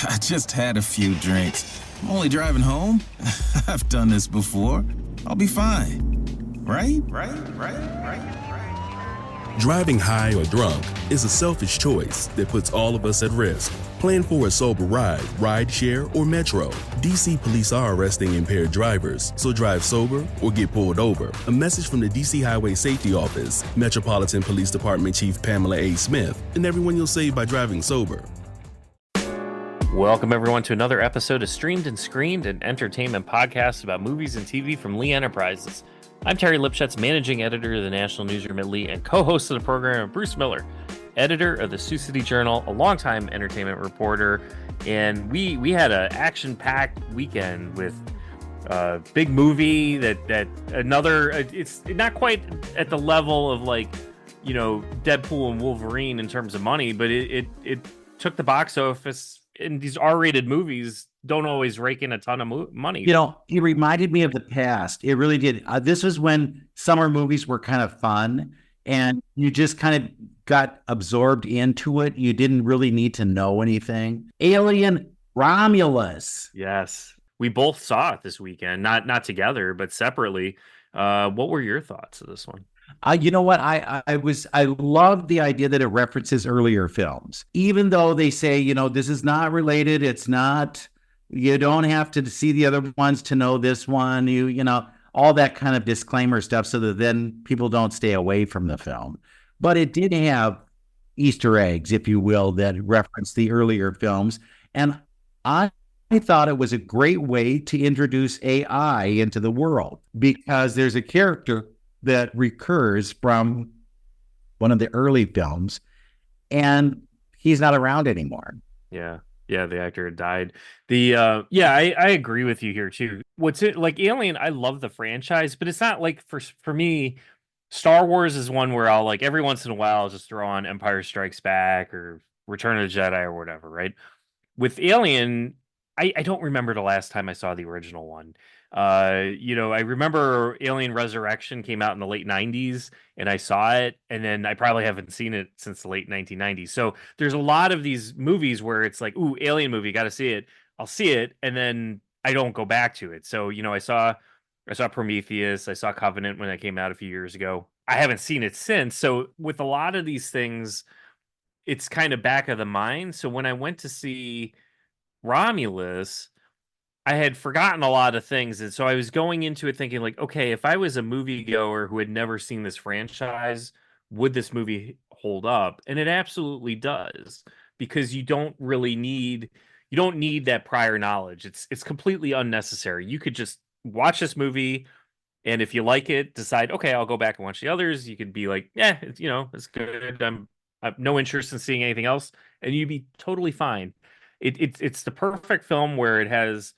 I just had a few drinks. I'm only driving home. I've done this before. I'll be fine. Right? Driving high or drunk is a selfish choice that puts all of us at risk. Plan for a sober ride share, or Metro. DC police are arresting impaired drivers, so drive sober or get pulled over. A message from the DC Highway Safety Office, Metropolitan Police Department Chief Pamela A. Smith, and everyone you'll save by driving sober. Welcome, everyone, to another episode of Streamed and Screened, an entertainment podcast about movies and TV from Lee Enterprises. I'm Terry Lipshetz, managing editor of the National Newsroom at Lee and co-host of the program, Bruce Miller, editor of the Sioux City Journal, a longtime entertainment reporter. And we had an action-packed weekend with a big movie that another, it's not quite at the level of Deadpool and Wolverine in terms of money, but it took the box office. And these R-rated movies don't always rake in a ton of money. You know, it reminded me of the past. It really did. This was when summer movies were kind of fun, and you just kind of got absorbed into it. You didn't really need to know anything. Alien Romulus. Yes. We both saw it this weekend, not together, but separately. What were your thoughts of this one? You know what? I love the idea that it references earlier films, even though they say, this is not related. It's not, you don't have to see the other ones to know this one, all that kind of disclaimer stuff, so that then people don't stay away from the film. But it did have Easter eggs, if you will, that reference the earlier films. And I thought it was a great way to introduce AI into the world, because there's a character that recurs from one of the early films, and he's not around anymore. Yeah, the actor had died. I agree with you here too. What's it like? Alien, I love the franchise, but it's not like for me. Star Wars is one where I'll every once in a while I'll just throw on Empire Strikes Back or Return of the Jedi or whatever. Right? With Alien, I don't remember the last time I saw the original one. I remember Alien Resurrection came out in the late 90s and I saw it, and then I probably haven't seen it since the late 1990s. So there's a lot of these movies where it's like, ooh, Alien movie, got to see it. I'll see it, and then I don't go back to it. So, I saw Prometheus, I saw Covenant when that came out a few years ago. I haven't seen it since. So with a lot of these things, it's kind of back of the mind. So when I went to see Romulus, I had forgotten a lot of things. And so I was going into it thinking okay, if I was a moviegoer who had never seen this franchise, would this movie hold up? And it absolutely does, because you don't need that prior knowledge. It's completely unnecessary. You could just watch this movie, and if you like it, decide, okay, I'll go back and watch the others. You could be like, yeah, it's good. I have no interest in seeing anything else, and you'd be totally fine. It's the perfect film where it has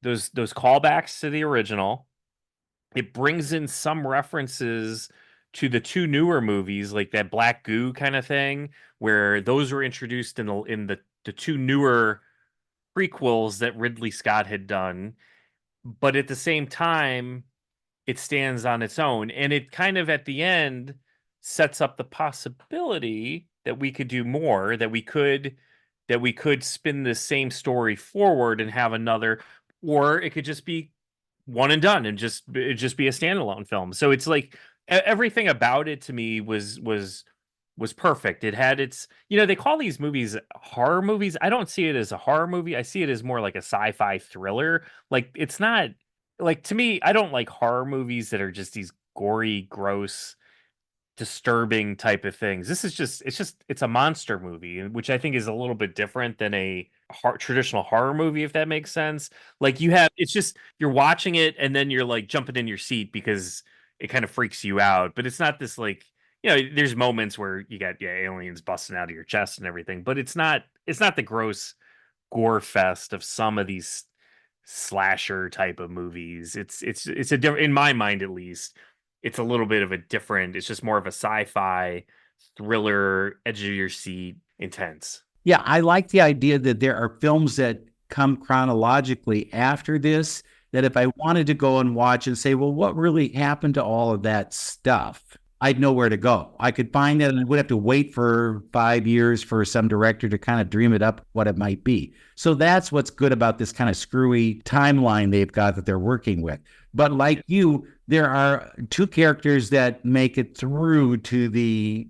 those callbacks to the original. It brings in some references to the two newer movies, like that black goo kind of thing, where those were introduced in the two newer prequels that Ridley Scott had done. But at the same time, it stands on its own, and it kind of at the end sets up the possibility that we could do more, that we could spin the same story forward and have another. Or it could just be one and done and just be a standalone film. So it's like everything about it to me was perfect. It had its, they call these movies horror movies. I don't see it as a horror movie. I see it as more like a sci-fi thriller. It's not to me, I don't like horror movies that are just these gory, gross, disturbing type of things. This is it's a monster movie, which I think is a little bit different than a traditional horror movie, if that makes sense. It's just, you're watching it and then you're jumping in your seat because it kind of freaks you out, but it's not this there's moments where you got aliens busting out of your chest and everything, but it's not the gross gore fest of some of these slasher type of movies. It's a different, in my mind at least, it's a little bit of a different, it's just more of a sci-fi thriller, edge of your seat, intense. Yeah, I like the idea that there are films that come chronologically after this, that if I wanted to go and watch and say, well, what really happened to all of that stuff? I'd know where to go. I could find it, and I would have to wait for 5 years for some director to kind of dream it up what it might be. So that's what's good about this kind of screwy timeline they've got that they're working with. But like you, there are two characters that make it through to the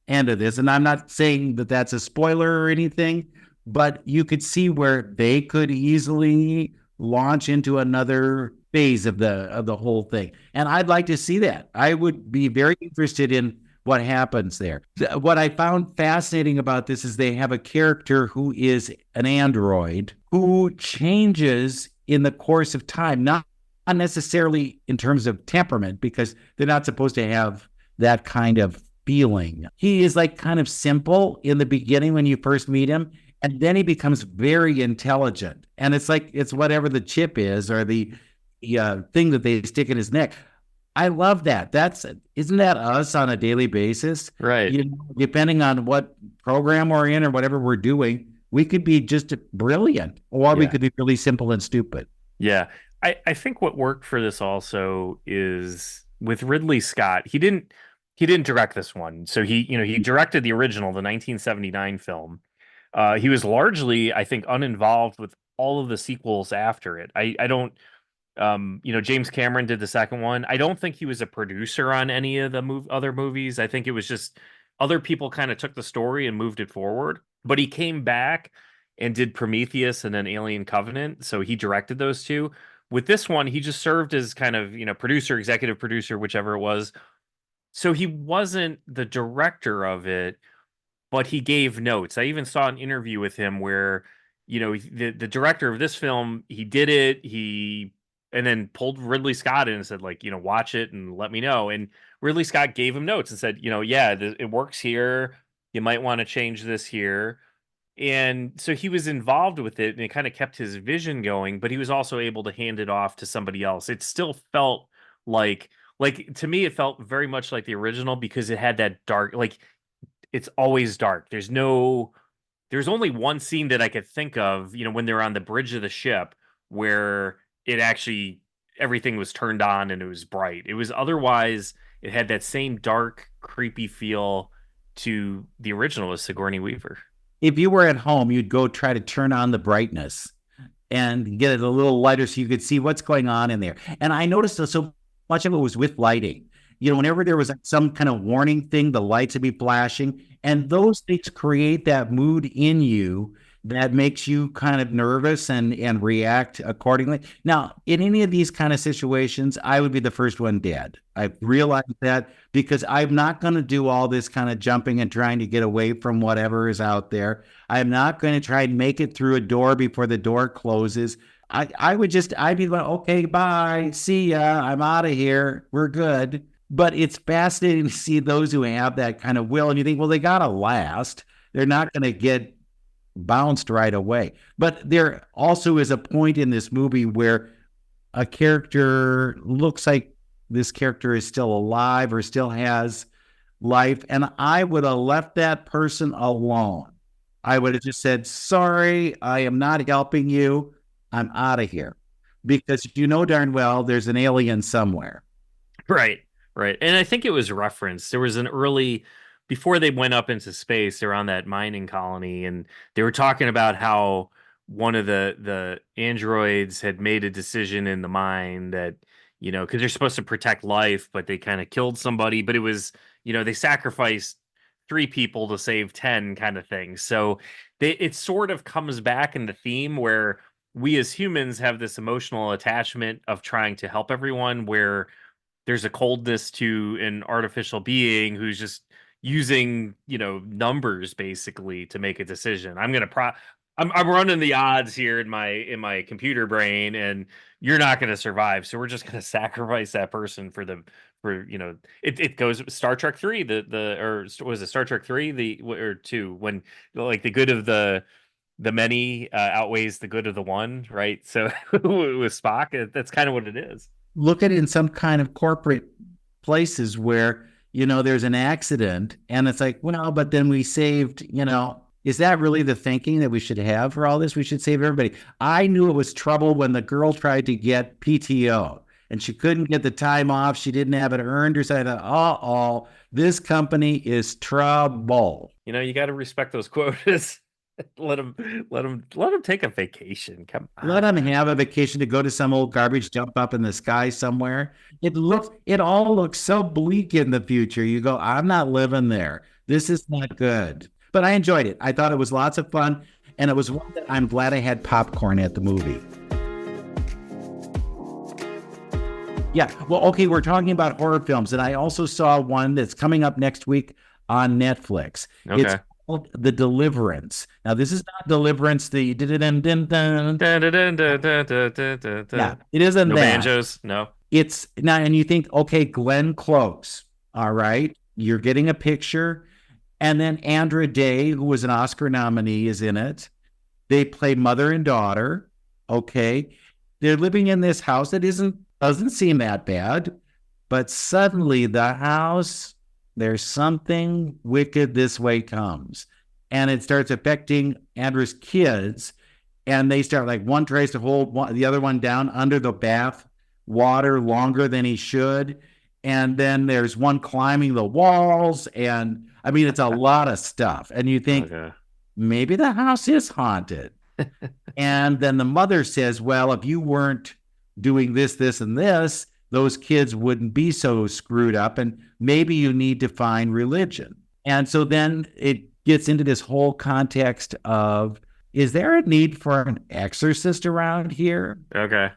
end of this. And I'm not saying that that's a spoiler or anything, but you could see where they could easily launch into another phase of the whole thing. And I'd like to see that. I would be very interested in what happens there. What I found fascinating about this is they have a character who is an android who changes in the course of time, not necessarily in terms of temperament, because they're not supposed to have that kind of feeling. He is like kind of simple in the beginning when you first meet him, and then he becomes very intelligent. And it's like, it's whatever the chip is or the thing that they stick in his neck. I love that. Isn't that us on a daily basis? Right. You know, depending on what program we're in or whatever we're doing, we could be just brilliant, or we could be really simple and stupid. Yeah. I think what worked for this also is with Ridley Scott. He didn't direct this one. So he directed the original, the 1979 film. He was largely, I think, uninvolved with all of the sequels after it. I don't, James Cameron did the second one. I don't think he was a producer on any of the other movies. I think it was just other people kind of took the story and moved it forward. But he came back and did Prometheus and then Alien Covenant. So he directed those two. With this one, he just served as kind of, producer, executive producer, whichever it was. So he wasn't the director of it, but he gave notes. I even saw an interview with him where, the director of this film, he did it, and then pulled Ridley Scott in and said, like, watch it and let me know. And Ridley Scott gave him notes and said, it works here. You might want to change this here. And so he was involved with it, and it kind of kept his vision going, but he was also able to hand it off to somebody else. It still felt like to me, it felt very much like the original because it had that dark, like it's always dark. There's only one scene that I could think of, when they're on the bridge of the ship where it actually, everything was turned on and it was bright. It was otherwise, it had that same dark, creepy feel to the original with Sigourney Weaver. If you were at home, you'd go try to turn on the brightness and get it a little lighter so you could see what's going on in there. And I noticed that so much of it was with lighting. Whenever there was some kind of warning thing, the lights would be flashing. And those things create that mood in you that makes you kind of nervous and react accordingly. Now, in any of these kind of situations, I would be the first one dead. I realized that because I'm not going to do all this kind of jumping and trying to get away from whatever is out there. I'm not going to try and make it through a door before the door closes. I'd be like, okay, bye, see ya, I'm out of here, we're good. But it's fascinating to see those who have that kind of will, and you think, well, they got to last. They're not going to get bounced right away. But there also is a point in this movie where a character looks like this character is still alive or still has life, and I would have left that person alone. I would have just said, sorry, I am not helping you. I'm out of here. Because darn well there's an alien somewhere. Right. And I think it was referenced. There was an early, before they went up into space, they're on that mining colony, and they were talking about how one of the androids had made a decision in the mine that, because they're supposed to protect life, but they kind of killed somebody, but it was, they sacrificed 3 people to save 10 kind of thing. So it sort of comes back in the theme where we as humans have this emotional attachment of trying to help everyone, where there's a coldness to an artificial being who's just using, numbers basically to make a decision. I'm running the odds here in my computer brain, and you're not going to survive. So we're just going to sacrifice that person it goes Star Trek 3, or was it Star Trek 3 or 2, when like the good of the many outweighs the good of the one, right? So with Spock, that's kind of what it is. Look at it in some kind of corporate places where, there's an accident and it's like, well, but then we saved, is that really the thinking that we should have for all this? We should save everybody. I knew it was trouble when the girl tried to get PTO and she couldn't get the time off. She didn't have it earned or something. I thought, this company is trouble. You got to respect those quotas. Let them take a vacation. Come on. Let them have a vacation to go to some old garbage dump up in the sky somewhere. It all looks so bleak in the future. You go, I'm not living there. This is not good. But I enjoyed it. I thought it was lots of fun. And it was one that I'm glad I had popcorn at the movie. Yeah. Well, okay. We're talking about horror films. And I also saw one that's coming up next week on Netflix. Okay. It's called The Deliverance. Now, this is not Deliverance. Yeah, it isn't no that. banjos. No. It's now, and you think, okay, Glenn Close. All right. You're getting a picture. And then Andra Day, who was an Oscar nominee, is in it. They play mother and daughter. Okay. They're living in this house that doesn't seem that bad. But suddenly the house, there's something wicked this way comes. And it starts affecting Andra's kids. And they start, like, one tries to hold the other one down under the bath water longer than he should. And then there's one climbing the walls. And I mean, it's a lot of stuff. And you think, maybe the house is haunted. And then the mother says, well, if you weren't doing this, this, and this, those kids wouldn't be so screwed up. And maybe you need to find religion. And so then it gets into this whole context of, is there a need for an exorcist around here? Okay.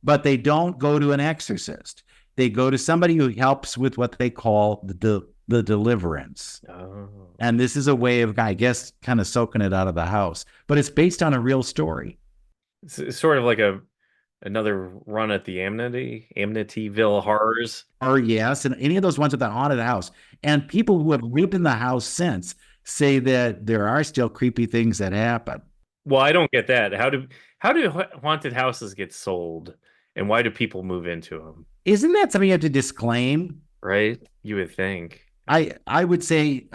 But they don't go to an exorcist. They go to somebody who helps with what they call the deliverance. Oh. And this is a way of, I guess, kind of soaking it out of the house. But it's based on a real story. It's sort of like another run at the Amityville horrors. Or yes, and any of those ones at the haunted house. And people who have lived in the house since say that there are still creepy things that happen. Well, I don't get that. How do haunted houses get sold? And why do people move into them? Isn't that something you have to disclaim? Right? You would think. I would say,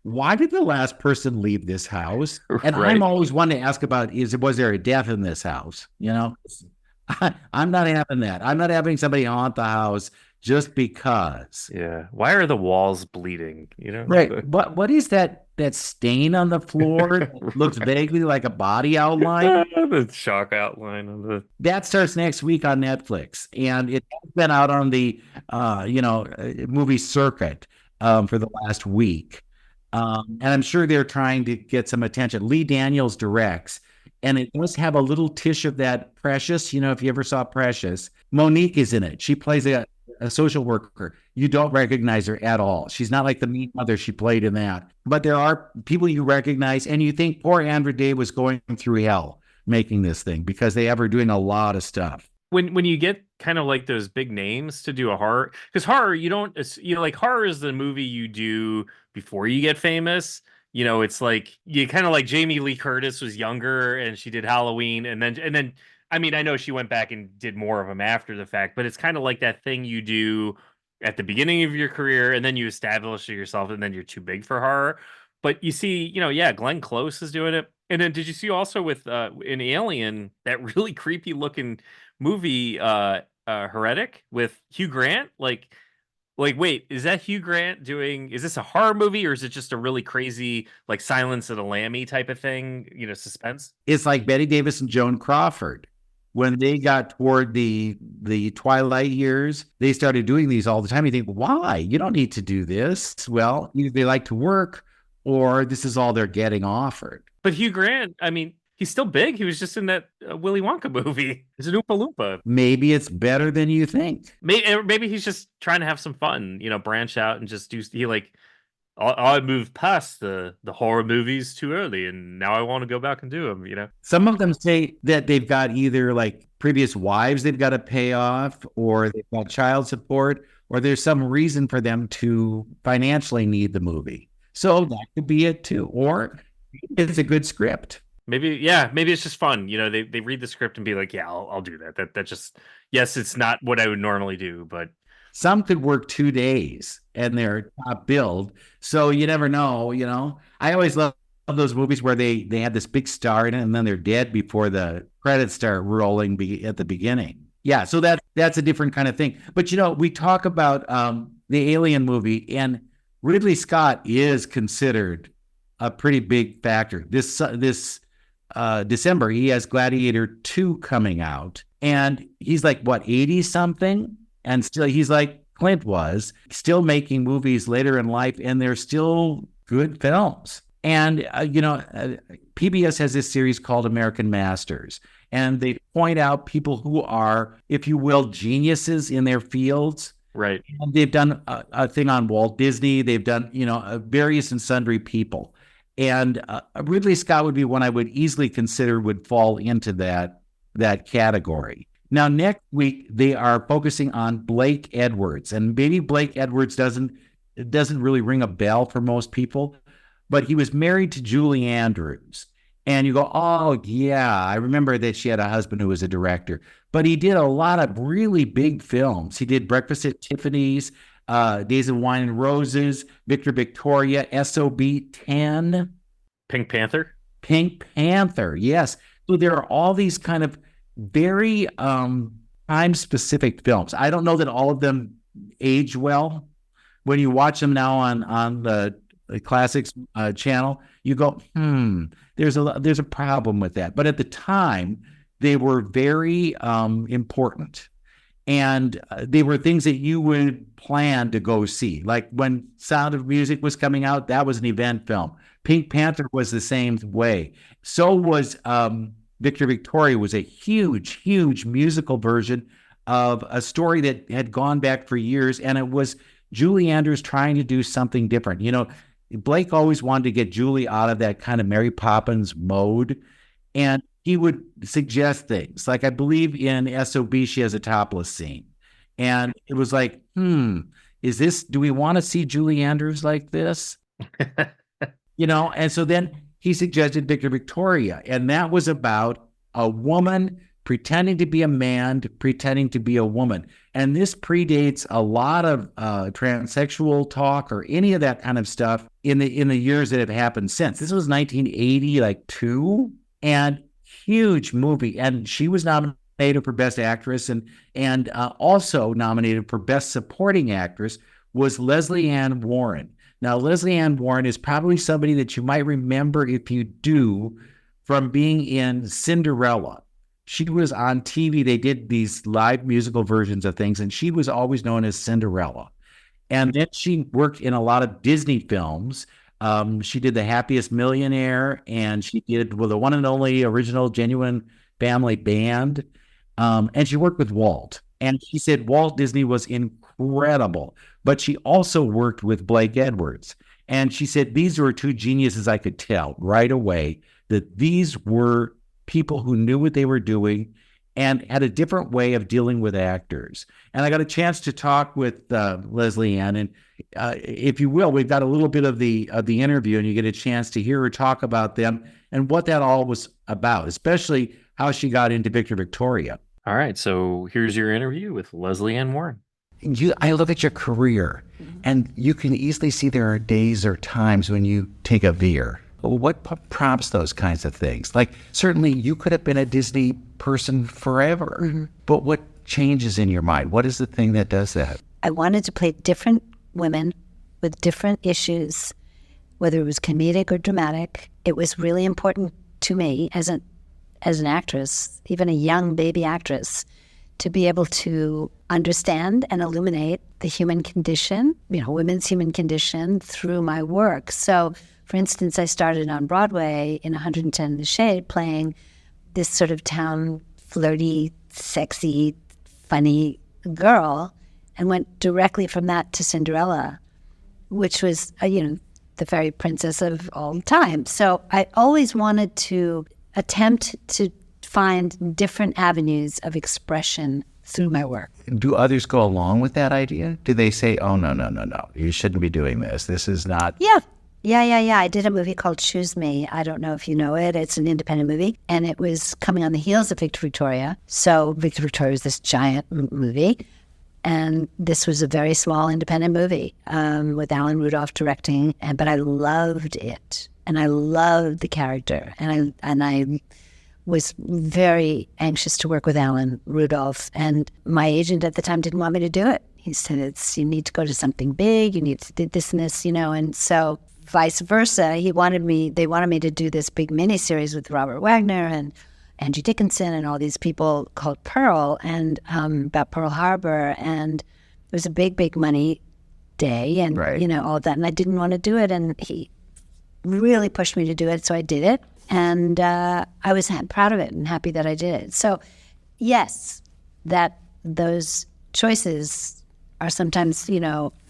why did the last person leave this house? And Right. I'm always one to ask about, was there a death in this house? I'm not having that. I'm not having somebody haunt the house just because. Yeah. Why are the walls bleeding? Right. What is that stain on the floor that looks vaguely like a body outline? The chalk outline of the. That starts next week on Netflix, and it has been out on the movie circuit for the last week. And I'm sure they're trying to get some attention. Lee Daniels directs, and it does have a little tish of that Precious. If you ever saw Precious, Mo'Nique is in it. She plays a social worker. You don't recognize her at all. She's not like the mean mother she played in that. But there are people you recognize, and you think poor Andra Day was going through hell making this thing because they have her doing a lot of stuff. When you get kind of like those big names to do a horror, because horror, horror is the movie you do before you get famous. It's like you kind of like Jamie Lee Curtis was younger and she did Halloween, and then I mean, I know she went back and did more of them after the fact, but it's kind of like that thing you do at the beginning of your career and then you establish yourself and then you're too big for horror. But you see, Glenn Close is doing it. And then did you see also with in Alien, that really creepy looking movie, Heretic with Hugh Grant? Like, wait, is that Hugh Grant is this a horror movie or is it just a really crazy, like Silence of the Lambs type of thing, suspense? It's like Bette Davis and Joan Crawford. When they got toward the Twilight years, they started doing these all the time. You think, why? You don't need to do this. Well, either they like to work or this is all they're getting offered. But Hugh Grant, I mean, he's still big. He was just in that Willy Wonka movie. He's an Oompa Loompa. Maybe it's better than you think. Maybe he's just trying to have some fun, branch out and just do. I moved past the horror movies too early, and now I want to go back and do them. Some of them say that they've got either like previous wives they've got to pay off, or they've got child support, or there's some reason for them to financially need the movie. So that could be it too, or it's a good script. Maybe it's just fun. They read the script and be like, yeah, I'll do that. That just, yes, it's not what I would normally do, but some could work 2 days and they're top billed. So you never know, I always love those movies where they had this big star in it and then they're dead before the credits start rolling at the beginning. Yeah, so that's a different kind of thing. But we talk about the Alien movie, and Ridley Scott is considered a pretty big factor. This December, he has Gladiator 2 coming out, and he's like, what, 80 something, and still he's like Clint was, still making movies later in life, and they're still good films. And PBS has this series called American Masters, and they point out people who are, if you will, geniuses in their fields. Right. And they've done a thing on Walt Disney. They've done, various and sundry people. And Ridley Scott would be one I would easily consider would fall into that category. Now, next week, they are focusing on Blake Edwards. And maybe Blake Edwards doesn't really ring a bell for most people, but he was married to Julie Andrews. And you go, oh, yeah, I remember that she had a husband who was a director. But he did a lot of really big films. He did Breakfast at Tiffany's, Days of Wine and Roses, Victor Victoria, SOB 10. Pink Panther? Pink Panther, yes. So there are all these kind of very time-specific films. I don't know that all of them age well. When you watch them now on the Classics channel, you go, there's a problem with that. But at the time, they were very important. And they were things that you would plan to go see. Like when Sound of Music was coming out, that was an event film. Pink Panther was the same way. So was Victor Victoria, was a huge, huge musical version of a story that had gone back for years. And it was Julie Andrews trying to do something different. Blake always wanted to get Julie out of that kind of Mary Poppins mode. And he would suggest things. Like, I believe in SOB, she has a topless scene. And it was like, do we want to see Julie Andrews like this? And so then he suggested Victor Victoria. And that was about a woman pretending to be a man, pretending to be a woman. And this predates a lot of transsexual talk or any of that kind of stuff in the years that have happened since. This was 1982, and huge movie. And she was nominated for Best Actress, and also nominated for Best Supporting Actress was Lesley Ann Warren. Now, Lesley Ann Warren is probably somebody that you might remember, if you do, from being in Cinderella. She was on TV. They did these live musical versions of things, and she was always known as Cinderella. And then she worked in a lot of Disney films. She did The Happiest Millionaire, and she did the one and only original Genuine Family Band. And she worked with Walt. And she said Walt Disney was incredible. But she also worked with Blake Edwards. And she said these were two geniuses. I could tell right away that these were people who knew what they were doing and had a different way of dealing with actors. And I got a chance to talk with Lesley Ann, and if you will, we've got a little bit of the interview, and you get a chance to hear her talk about them and what that all was about, especially how she got into Victor Victoria. All right, so here's your interview with Lesley Ann Warren. I look at your career, and you can easily see there are days or times when you take a veer. What prompts those kinds of things? Like, certainly you could have been a Disney person forever, but what changes in your mind? What is the thing that does that? I wanted to play different women with different issues, whether it was comedic or dramatic. It was really important to me as an actress, even a young baby actress, to be able to understand and illuminate the human condition, women's human condition through my work. So, for instance, I started on Broadway in 110 in the Shade playing this sort of town flirty, sexy, funny girl, and went directly from that to Cinderella, which was, the fairy princess of all time. So I always wanted to attempt to find different avenues of expression through my work. Do others go along with that idea? Do they say, oh, no, you shouldn't be doing this. This is not... Yeah. I did a movie called Choose Me. I don't know if you know it. It's an independent movie, and it was coming on the heels of Victor Victoria. So Victor Victoria was this giant movie, and this was a very small independent movie with Alan Rudolph directing. But I loved it, and I loved the character, and I was very anxious to work with Alan Rudolph, and my agent at the time didn't want me to do it. He said, you need to go to something big, you need to do this and this, and so vice versa. They wanted me to do this big miniseries with Robert Wagner and Angie Dickinson and all these people called Pearl, and about Pearl Harbor, and it was a big money day, and all of that, and I didn't want to do it, and he really pushed me to do it, so I did it. And I was proud of it and happy that I did it. So, yes, that those choices are sometimes,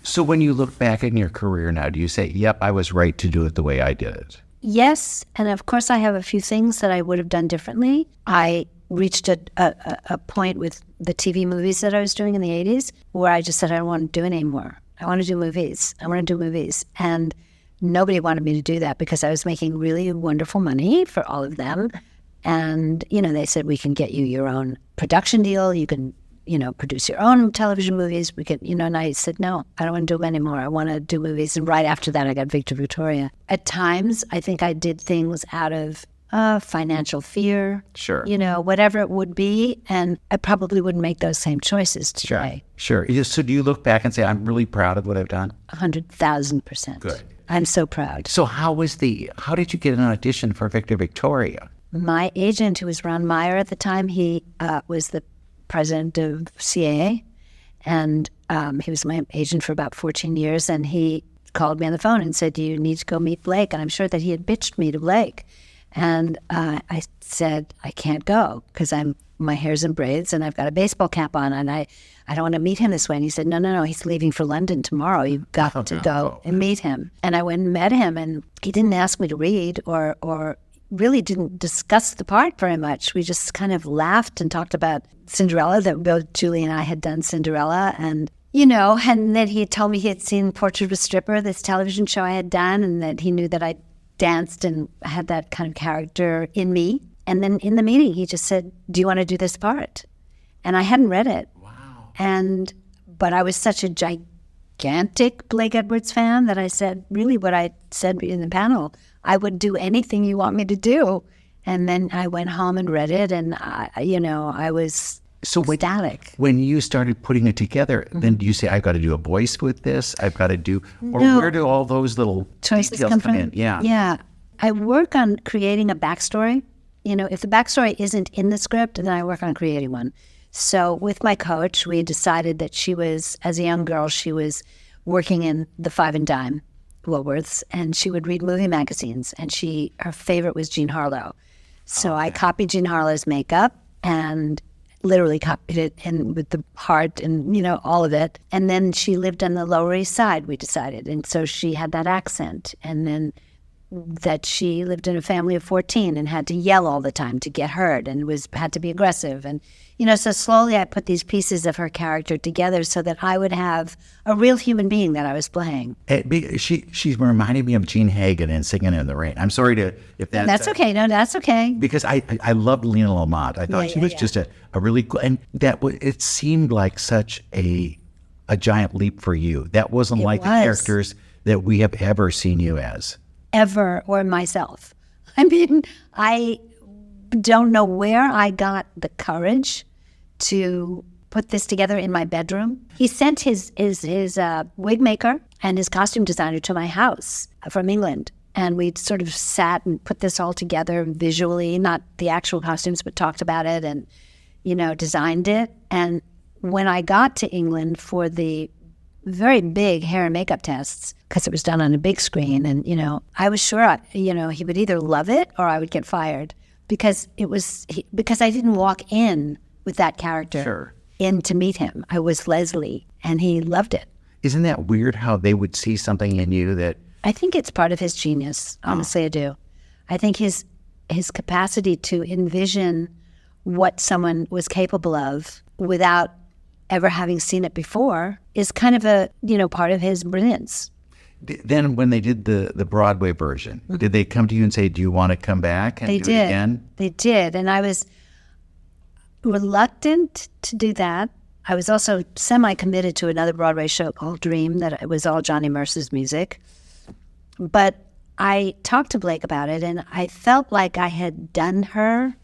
So when you look back in your career now, do you say, yep, I was right to do it the way I did it? Yes. And of course, I have a few things that I would have done differently. I reached a point with the TV movies that I was doing in the 80s where I just said, I don't want to do it anymore. I want to do movies. And nobody wanted me to do that because I was making really wonderful money for all of them. And, they said, we can get you your own production deal. You can, produce your own television movies. We could, and I said, no, I don't want to do them anymore. I want to do movies. And right after that, I got Victor Victoria. At times, I think I did things out of financial fear. Sure. Whatever it would be. And I probably wouldn't make those same choices today. Sure. So do you look back and say, I'm really proud of what I've done? 100,000%. Good. I'm so proud. So how did you get an audition for Victor Victoria? My agent, who was Ron Meyer at the time, he was the president of CAA, and he was my agent for about 14 years, and he called me on the phone and said, you need to go meet Blake. And I'm sure that he had pitched me to Blake. And I said, I can't go because my hair's in braids and I've got a baseball cap on, and I don't want to meet him this way. And he said, no, he's leaving for London tomorrow. You've got to go and meet him. And I went and met him, and he didn't ask me to read or really didn't discuss the part very much. We just kind of laughed and talked about Cinderella, that both Julie and I had done Cinderella. And, and then he told me he had seen Portrait of a Stripper, this television show I had done, and that he knew that I danced and had that kind of character in me. And then in the meeting, he just said, do you want to do this part? And I hadn't read it. But I was such a gigantic Blake Edwards fan that I said, really what I said in the panel, I would do anything you want me to do. And then I went home and read it, and I was ecstatic. When you started putting it together, then do you say, I've got to do a voice with this? I've got to do, or where do all those little choices details come in? Yeah. I work on creating a backstory. If the backstory isn't in the script, then I work on creating one. So with my coach, we decided that she was, as a young girl, she was working in the Five and Dime Woolworths, and she would read movie magazines, and her favorite was Jean Harlow. So I copied Jean Harlow's makeup and literally copied it and with the heart and, all of it. And then she lived on the Lower East Side, we decided. And so she had that accent. And then that she lived in a family of 14 and had to yell all the time to get heard and had to be aggressive. And, so slowly I put these pieces of her character together so that I would have a real human being that I was playing. She's reminding me of Gene Hagen in Singing in the Rain. I'm sorry if that's okay. No, that's okay. Because I loved Lena Lamont. I thought she was just a really cool, and it seemed like such a giant leap for you. That wasn't the characters that we have ever seen you as. Ever, or myself. I mean, I don't know where I got the courage to put this together in my bedroom. He sent his wig maker and his costume designer to my house from England. And we sort of sat and put this all together visually, not the actual costumes, but talked about it and, designed it. And when I got to England for the very big hair and makeup tests, because it was done on a big screen, and, I was sure, he would either love it or I would get fired because because I didn't walk in with that character in to meet him. I was Lesley, and he loved it. Isn't that weird how they would see something in you that... I think it's part of his genius. Honestly, I do. I think his capacity to envision what someone was capable of without ever having seen it before is kind of a, part of his brilliance. Then when they did the Broadway version, did they come to you and say, do you want to come back and do it again? They did. And I was reluctant to do that. I was also semi-committed to another Broadway show called Dream, that it was all Johnny Mercer's music. But I talked to Blake about it, and I felt like I had done her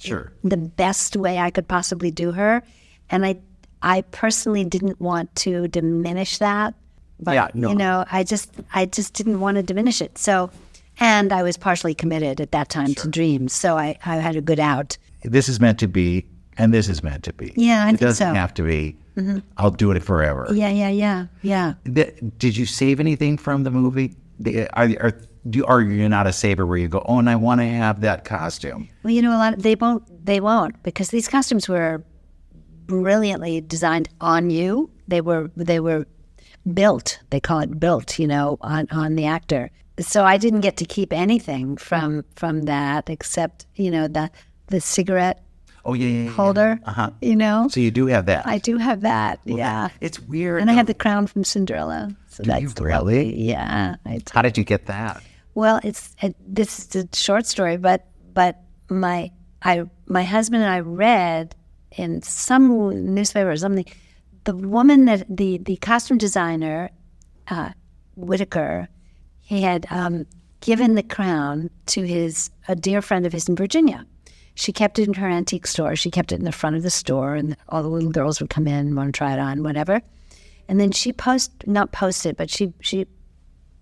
the best way I could possibly do her. And I personally didn't want to diminish that. But, I just didn't want to diminish it. So, and I was partially committed at that time to dreams. So I had a good out. This is meant to be, and this is meant to be. Yeah, I think It doesn't so. have to be, I'll do it forever. Yeah. Did you save anything from the movie? Are you not a saver where you go, oh, and I want to have that costume? Well, a lot they won't because these costumes were brilliantly designed on you. They were built. They call it built, on the actor. So I didn't get to keep anything from that except, the cigarette holder. So you do have that. I do have that. Well, yeah. It's weird. And I have the crown from Cinderella. So Do you really? Yeah. How did you get that? Well, this is a short story, but my husband and I read in some newspaper or something, the woman that the costume designer, Whitaker, he had given the crown to a dear friend of his in Virginia. She kept it in her antique store. She kept it in the front of the store, and all the little girls would come in and want to try it on, whatever. And then she not posted, but she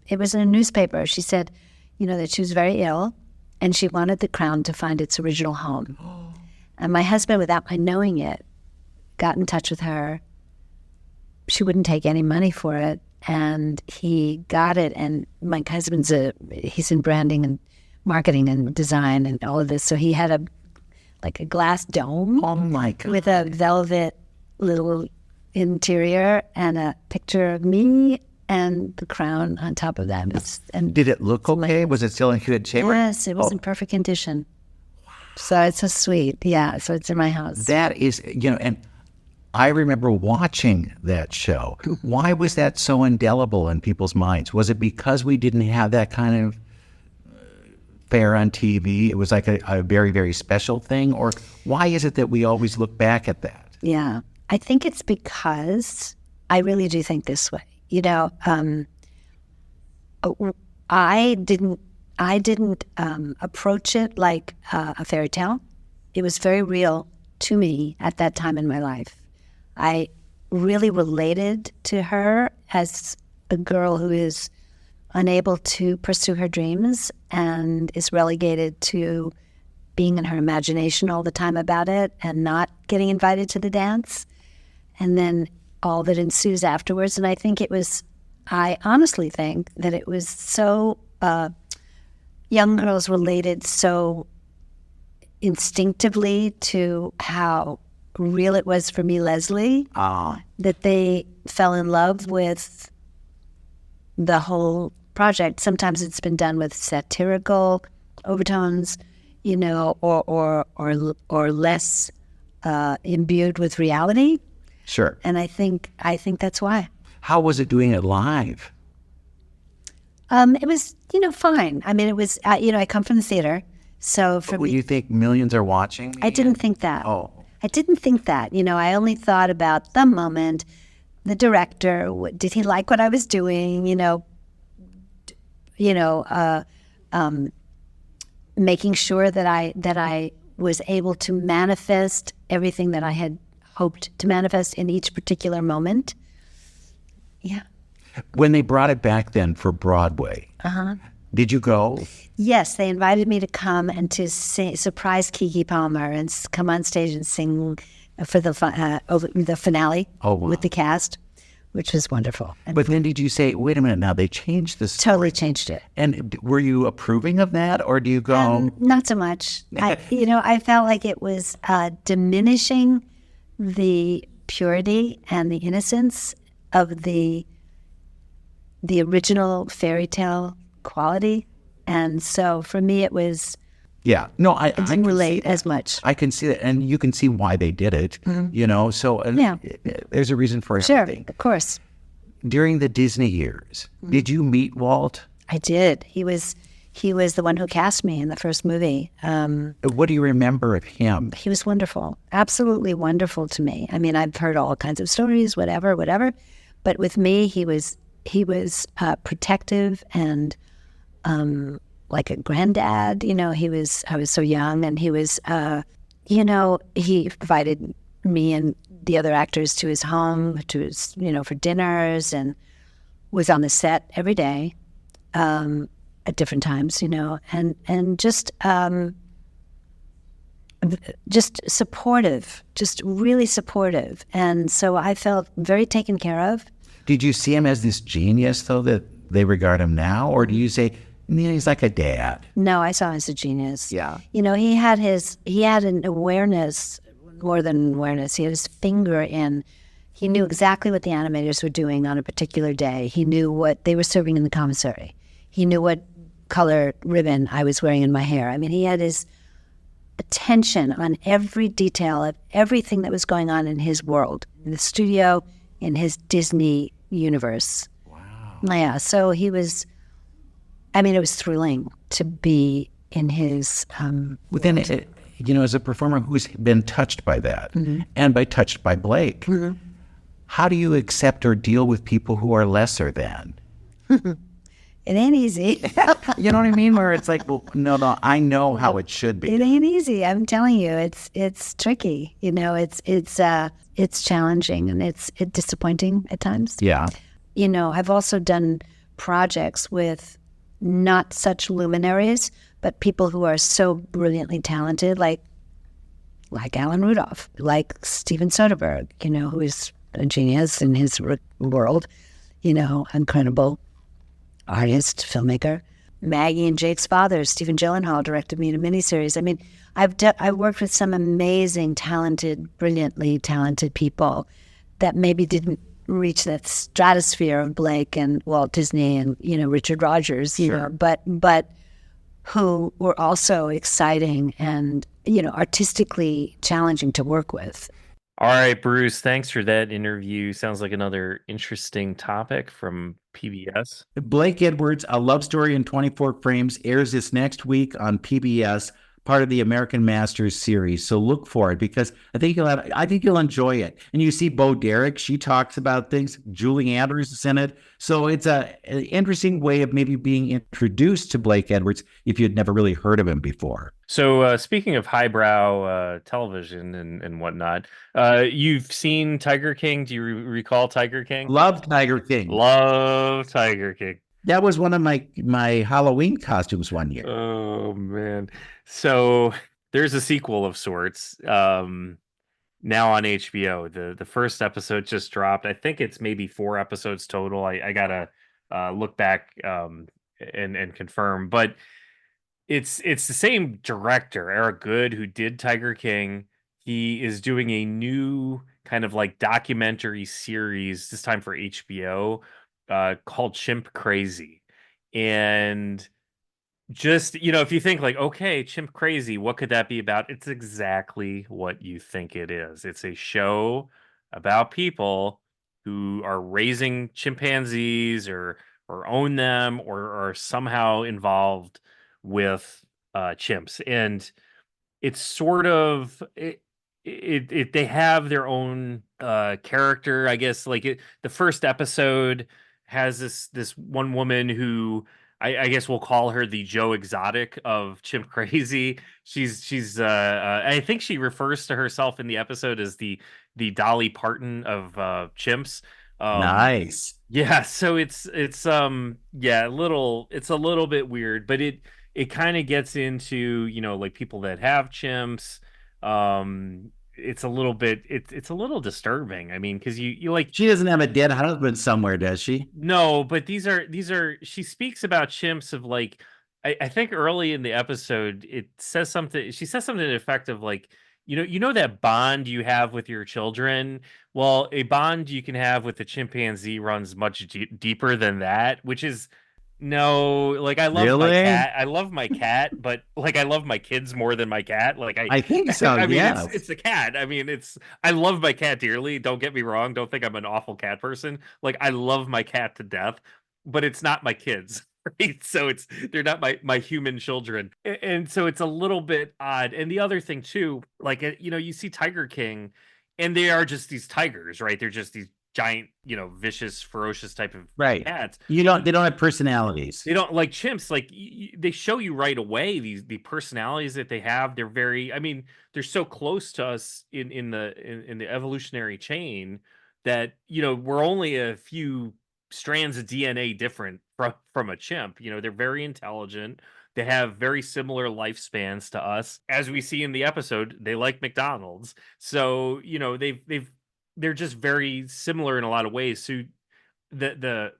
it was in a newspaper. She said, that she was very ill, and she wanted the crown to find its original home. And my husband, without my knowing it, got in touch with her. She wouldn't take any money for it, and he got it. And my husband's he's in branding and marketing and design and all of this. So he had a glass dome. Oh my God. With a velvet little interior and a picture of me and the crown on top of that. And did it look okay? Was it still in good shape? Yes, it was in perfect condition. Wow. So it's so sweet. Yeah, so it's in my house. That is, and I remember watching that show. Why was that so indelible in people's minds? Was it because we didn't have that kind of fare on TV? It was like a very, very special thing? Or why is it that we always look back at that? Yeah, I think it's because I really do think this way. I didn't approach it like a fairy tale. It was very real to me at that time in my life. I really related to her as a girl who is unable to pursue her dreams and is relegated to being in her imagination all the time about it and not getting invited to the dance. And then all that ensues afterwards. And I honestly think that it was so, young girls related so instinctively to how real it was for me, Lesley, that they fell in love with the whole project. Sometimes it's been done with satirical overtones, or less imbued with reality. Sure. And I think that's why. How was it doing it live? It was, fine. I mean, it was, I come from the theater, so for me, you think millions are watching? I didn't think that. Oh. I didn't think that. I only thought about the moment, the director. Did he like what I was doing? Making sure that I was able to manifest everything that I had hoped to manifest in each particular moment. Yeah. When they brought it back then for Broadway, did you go? Yes, they invited me to come and to surprise Keke Palmer and come on stage and sing for the finale with the cast, which was wonderful. But then did you say, wait a minute, now they changed this? Totally changed it. And were you approving of that, or do you go? Not so much. I felt like it was diminishing the purity and the innocence of the original fairy tale quality. And so for me, it was... Yeah. No, I didn't relate as much. I can see that. And you can see why they did it, So there's a reason for everything. Sure, of course. During the Disney years, did you meet Walt? I did. He was the one who cast me in the first movie. What do you remember of him? He was wonderful. Absolutely wonderful to me. I mean, I've heard all kinds of stories, whatever. But with me, he was protective and like a granddad. I was so young, and he was You know, he invited me and the other actors to his home, to his, for dinners, and was on the set every day at different times, and just supportive, just really supportive. And so I felt very taken care of. Did you see him as this genius, though, that they regard him now? Or do you say, he's like a dad? No, I saw him as a genius. Yeah. He had an awareness, more than awareness. He had his finger in. He knew exactly what the animators were doing on a particular day. He knew what they were serving in the commissary. He knew what color ribbon I was wearing in my hair. I mean, he had his attention on every detail of everything that was going on in his world, in the studio, in his Disney universe. Wow. Yeah, so he was, it was thrilling to be in his Within it, as a performer who's been touched by that, and touched by Blake, how do you accept or deal with people who are lesser than? It ain't easy. You know what I mean? Where it's like, well, no, I know how it should be. It ain't easy. I'm telling you, it's tricky. It's challenging, and it's disappointing at times. Yeah. I've also done projects with not such luminaries, but people who are so brilliantly talented, like Alan Rudolph, like Steven Soderbergh, who is a genius in his world, incredible artist, filmmaker. Maggie and Jake's father, Stephen Gyllenhaal, directed me in a miniseries. I worked with some amazing, talented, brilliantly talented people that maybe didn't reach that stratosphere of Blake and Walt Disney and Richard Rodgers, but who were also exciting and artistically challenging to work with. All right, Bruce, thanks for that interview. Sounds like another interesting topic from PBS. Blake Edwards, A Love Story in 24 Frames, airs this next week on PBS, part of the American Masters series. So look for it, because I think you'll enjoy it. And you see Bo Derek, she talks about things. Julie Andrews is in it. So it's an interesting way of maybe being introduced to Blake Edwards if you'd never really heard of him before. So speaking of highbrow television and whatnot, you've seen Tiger King. Do you recall Tiger King? Love Tiger King. Love Tiger King. That was one of my Halloween costumes one year. Oh, man. So there's a sequel of sorts now on HBO. The first episode just dropped. I think it's maybe 4 episodes total. I got to look back and confirm. But it's the same director, Eric Goode, who did Tiger King. He is doing a new kind of like documentary series, this time for HBO, called Chimp Crazy. And just, if you think like, okay, Chimp Crazy, what could that be about? It's exactly what you think it is. It's a show about people who are raising chimpanzees or own them or are somehow involved with chimps. And it's sort of they have their own character, I guess. Like the first episode has this one woman who I guess we'll call her the Joe Exotic of Chimp Crazy. She's I think she refers to herself in the episode as the Dolly Parton of chimps. Nice. Yeah, so it's a little bit weird, but it kind of gets into like people that have chimps. It's a little bit it's a little disturbing. I mean, because you like, she doesn't have a dead husband somewhere, does she? No, but these are she speaks about chimps of like, I think early in the episode she says something to the effect of like, that bond you have with your children. Well, a bond you can have with a chimpanzee runs much deeper than that, which is no, like I love my cat. I love my cat, but like I love my kids more than my cat. Like I think so. I mean, yeah. it's a cat. I mean, I love my cat dearly. Don't get me wrong. Don't think I'm an awful cat person. Like I love my cat to death, but it's not my kids. Right? So they're not my human children, and so it's a little bit odd. And the other thing too, like you see Tiger King, and they are just these tigers, right? They're just these giant, vicious, ferocious type of Right. cats. They don't have personalities. They don't like chimps. Like they show you right away the personalities that they have. They're very. I mean, they're so close to us in the evolutionary chain that we're only a few strands of DNA different from a chimp. They're very intelligent. They have very similar lifespans to us, as we see in the episode. They like McDonald's, so they're just very similar in a lot of ways. So the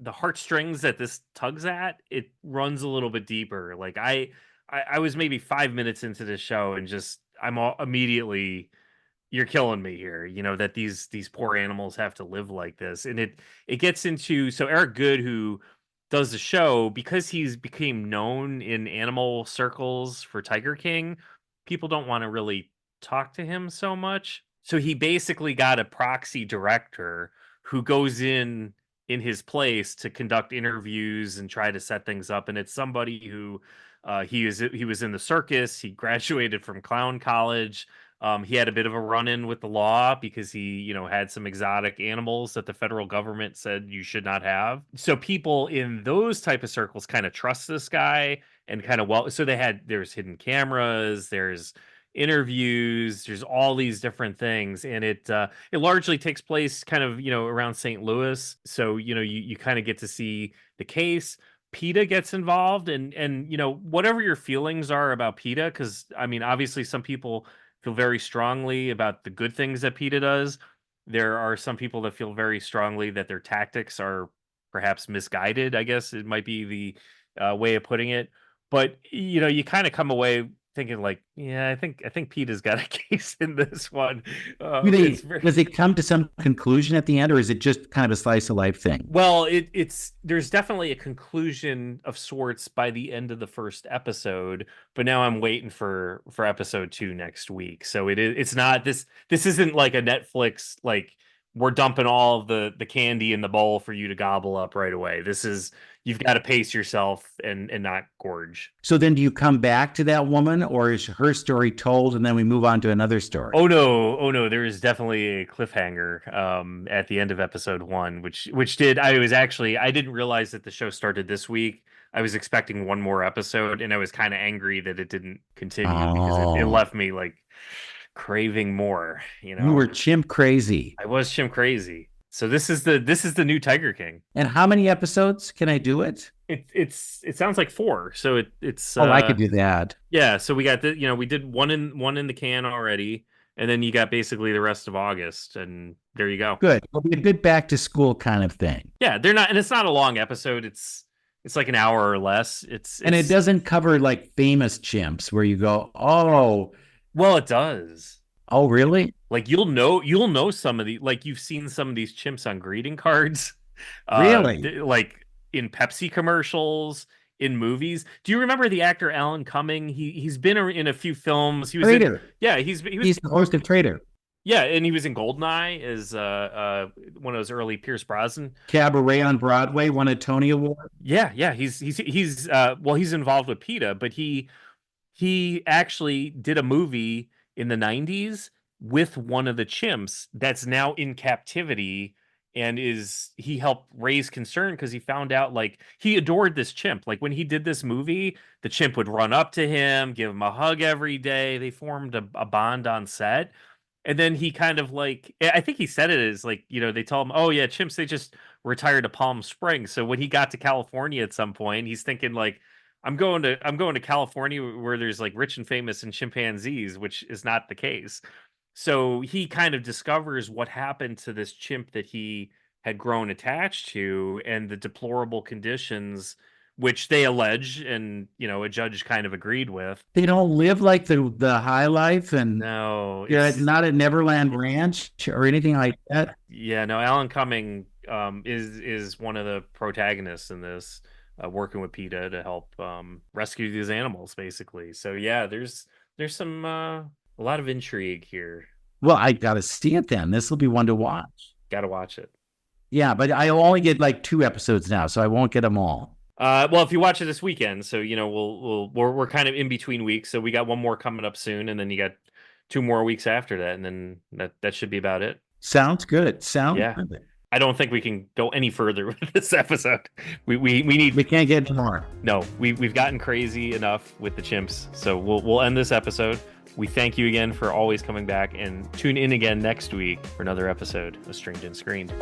heartstrings that this tugs at, it runs a little bit deeper. Like I was maybe 5 minutes into this show and just I'm all immediately, you're killing me here. That these poor animals have to live like this, and it gets into, so Eric Good, who does the show, because he's became known in animal circles for Tiger King, people don't want to really talk to him so much. So he basically got a proxy director who goes in his place to conduct interviews and try to set things up. And it's somebody who he was in the circus. He graduated from clown college. He had a bit of a run-in with the law because he, had some exotic animals that the federal government said you should not have. So people in those type of circles kind of trust this guy and kind of so there's hidden cameras, there's interviews, there's all these different things, and it largely takes place kind of around St. Louis. So you kind of get to see the case. PETA gets involved, and whatever your feelings are about PETA, because I mean obviously some people feel very strongly about the good things that PETA does. There are some people that feel very strongly that their tactics are perhaps misguided, I guess it might be the way of putting it. But you kind of come away thinking like, yeah, I think PETA's got a case in this one. Does it come to some conclusion at the end, or is it just kind of a slice of life thing? Well, there's definitely a conclusion of sorts by the end of the first episode, but now I'm waiting for episode 2 next week. So it's not this isn't like a Netflix, like we're dumping all of the candy in the bowl for you to gobble up right away. This is, you've got to pace yourself and not gorge. So then do you come back to that woman, or is her story told and then we move on to another story? Oh no. There is definitely a cliffhanger at the end of episode 1, which I didn't realize that the show started this week. I was expecting one more episode, and I was kind of angry that it didn't continue because it left me like craving more. You were chimp crazy. I was chimp crazy. So this is the new Tiger King. And how many episodes can I do it? It sounds like 4. So it's I could do that. Yeah. So we got we did one in the can already, and then you got basically the rest of August, and there you go. Good. It'll be a good back to school kind of thing. Yeah, and it's not a long episode. It's like an hour or less. And it doesn't cover like famous chimps where you go, oh. Well, it does. Oh, really? Like you'll know some of the, like you've seen some of these chimps on greeting cards. Really? Like in Pepsi commercials, in movies. Do you remember the actor Alan Cumming? He's been in a few films. He was Trader. He's the host of Trader. Yeah, and he was in Goldeneye as one of those early Pierce Brosnan. Cabaret on Broadway won a Tony Award. Yeah. He's involved with PETA, but he actually did a movie in the 90s with one of the chimps that's now in captivity, and he helped raise concern because he found out, like, he adored this chimp. Like when he did this movie, the chimp would run up to him, give him a hug every day. They formed a bond on set. And then he kind of like, I think he said it as like, they told him, oh yeah, chimps, they just retired to Palm Springs. So when he got to California at some point, he's thinking like, I'm going to California where there's like rich and famous and chimpanzees, which is not the case. So he kind of discovers what happened to this chimp that he had grown attached to and the deplorable conditions which they allege, and a judge kind of agreed with. They don't live like the high life, and no, not at Neverland Ranch or anything like that. Yeah, no. Alan Cumming is one of the protagonists in this, working with PETA to help rescue these animals, basically. So yeah, there's some a lot of intrigue here. Well, I gotta see it then. This will be one to watch. Gotta watch it. Yeah, but I only get like 2 episodes now, so I won't get them all. Well, if you watch it this weekend, so we're kind of in between weeks, so we got one more coming up soon, and then you got 2 more weeks after that, and then that should be about it. Sounds good. Yeah. Good. I don't think we can go any further with this episode. We need. We can't get more. No, we've gotten crazy enough with the chimps, so we'll end this episode. We thank you again for always coming back, and tune in again next week for another episode of Strange Unscreened.